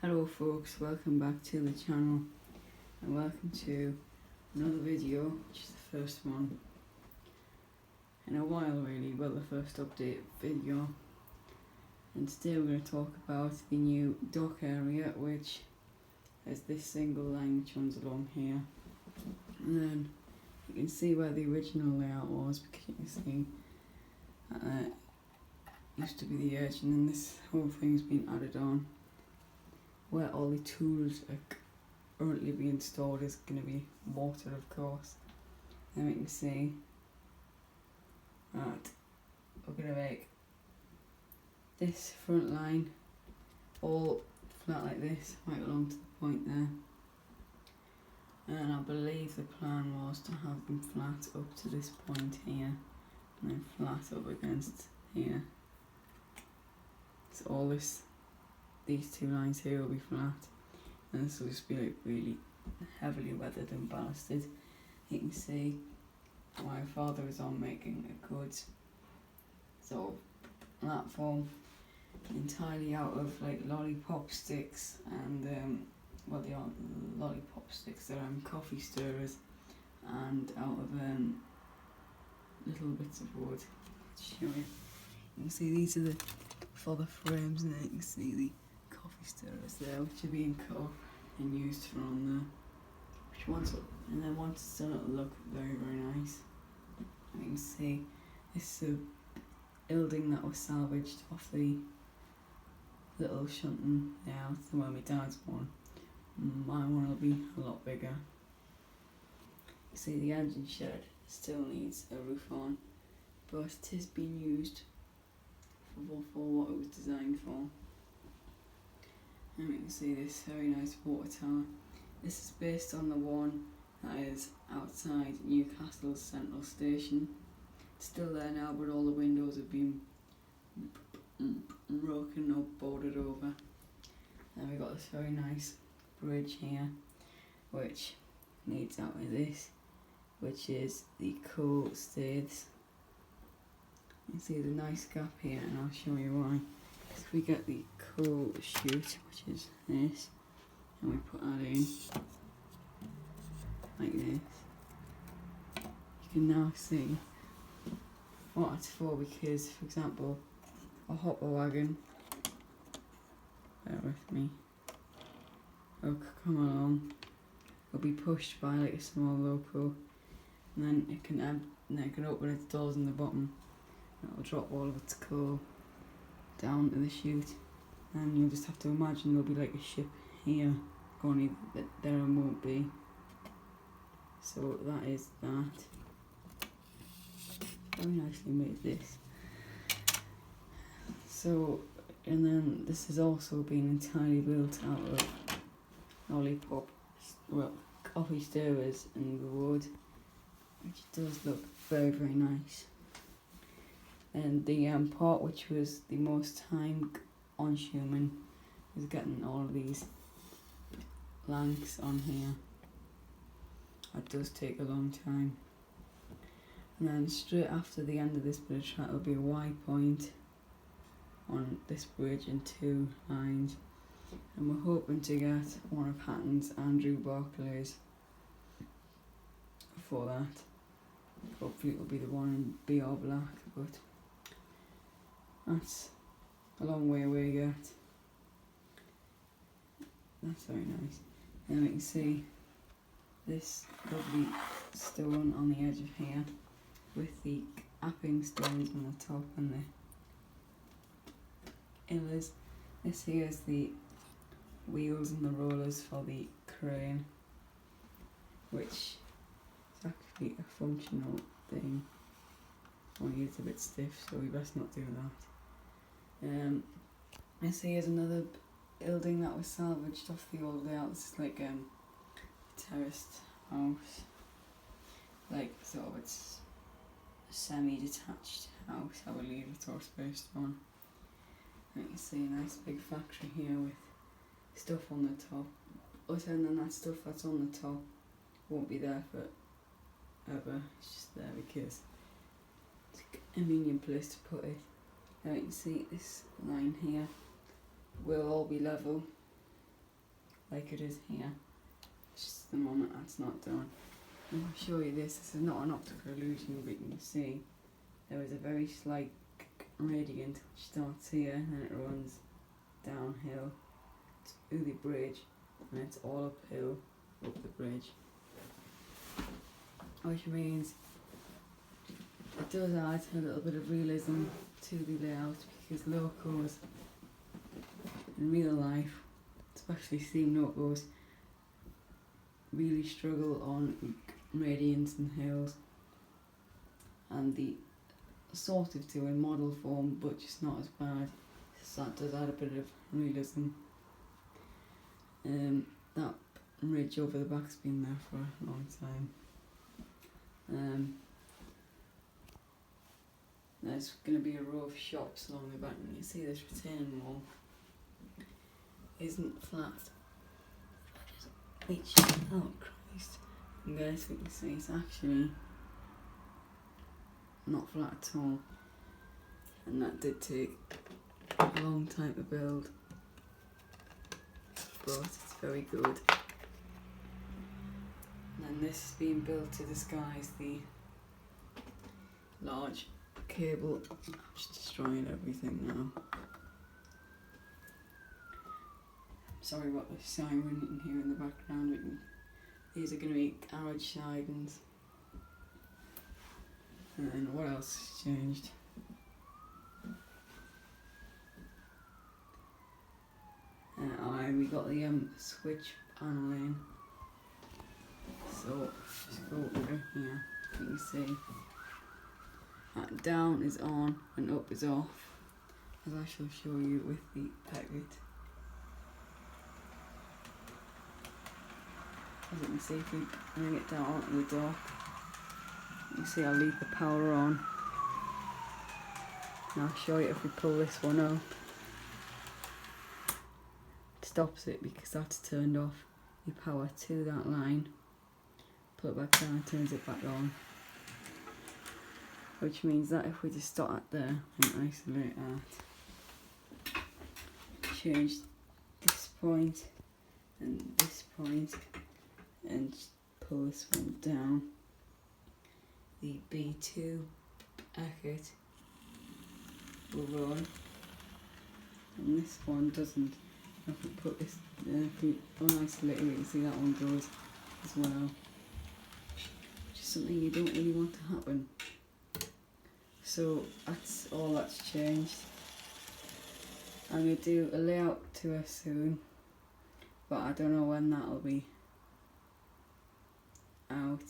Hello folks, welcome back to the channel and welcome to another video, which is the first one in a while really, well the first update video. And today we're going to talk about the new dock area, which has this single line which runs along here. And then you can see where the original layout was, because you can see used to be the edge, and then this whole thing's been added on. Where all the tools are currently being stored is going to be water, of course. Then we can see that we're going to make this front line all flat like this, right along to the point there. And I believe the plan was to have them flat up to this point here, and then flat up against here. So all these two lines here will be flat, and this will just be like really heavily weathered and ballasted. You can see my father is on making a good sort of platform entirely out of like lollipop sticks and well, they aren't lollipop sticks, they're coffee stirrers, and out of little bits of wood. Let's show you. You can see these are for the frames, and then you can see the coffee stirrers there, which are being cut up and used for on there. And then once it's done, it'll look very, very nice. You can see this is a building that was salvaged off the little shunting out, the one my dad's one. My one will be a lot bigger. You see the engine shed still needs a roof on, but it is being used for what it was designed for. And we can see this very nice water tower. This is based on the one that is outside Newcastle's Central Station. It's still there now, but all the windows have been broken or boarded over. And we've got this very nice bridge here, which leads out of this, which is the coal staiths. You see the nice gap here, and I'll show you why. So we get the coal chute, which is this, and we put that in like this. You can now see what it's for, because, for example, a hopper wagon, bear with me, will come along, will be pushed by like a small loco, and then it can open its doors in the bottom, and it'll drop all of its coal down to the chute, and you'll just have to imagine there'll be like a ship here, only that there won't be. So that is that. Very nicely made this. So, and then this has also been entirely built out of lollipop, well, coffee stirrers and wood, which does look very, very nice. And the part which was the most time consuming was getting all of these planks on here. That does take a long time. And then straight after the end of this bit of track will be a Y point on this bridge and two lines. And we're hoping to get one of Hatton's Andrew Barclay's for that. Hopefully it'll be the one in BR Black, but that's a long way away yet. That's very nice. And we can see this lovely stone on the edge of here with the capping stones on the top and the pillars. This here is the wheels and the rollers for the crane, which is actually a functional thing. Only it's a bit stiff, so we best not do that. This here is another building that was salvaged off the old layout. This is like a terraced house, like sort of it's a semi-detached house, I believe it's all based on. And you can see a nice big factory here with stuff on the top. And then that stuff that's on the top won't be there forever. It's just there because it's a convenient place to put it. Now you can see this line here will all be level, like it is here. It's just the moment that's not done. And I'll show you this. This is not an optical illusion, but you can see there is a very slight gradient which starts here and then it runs downhill to the bridge, and it's all uphill up the bridge, which means it does add a little bit of realism to the layout, because locos in real life, especially steam locos, really struggle on gradients and hills, and the sort of do in model form, but just not as bad. So that does add a bit of realism. That ridge over the back's been there for a long time. There's going to be a row of shops along the back, and you see this retaining wall isn't flat. Which, oh Christ, and guys, we can see it's actually not flat at all, and that did take a long time to build, but it's very good. And then this is being built to disguise the large cable. I'm just destroying everything now. Sorry about the siren you can hear in the background. These are going to be garage sidings. And what else has changed? We got the switch panel in. So just go over here. You can see that down is on and up is off, as I shall show you with the packet. As you can see, if we bring it down onto the dock, you can see I'll leave the power on. And I'll show you if we pull this one out. It stops it because that's turned off. You power to that line, pull it back down, turns it back on. Which means that if we just start at there and isolate that, change this point and this point, and just pull this one down, the B2 Eckert will run, and this one doesn't. If we put this, if we unisolate it, you can see that one goes as well, which is something you don't really want to happen. So that's all that's changed. I'm going to do a layout to her soon, but I don't know when that'll be out.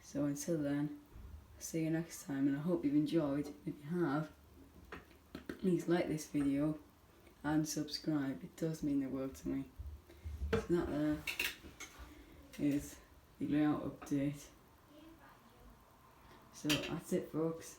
So until then, I'll see you next time, and I hope you've enjoyed. If you have, please like this video and subscribe. It does mean the world to me. So that there is the layout update. So that's it, folks.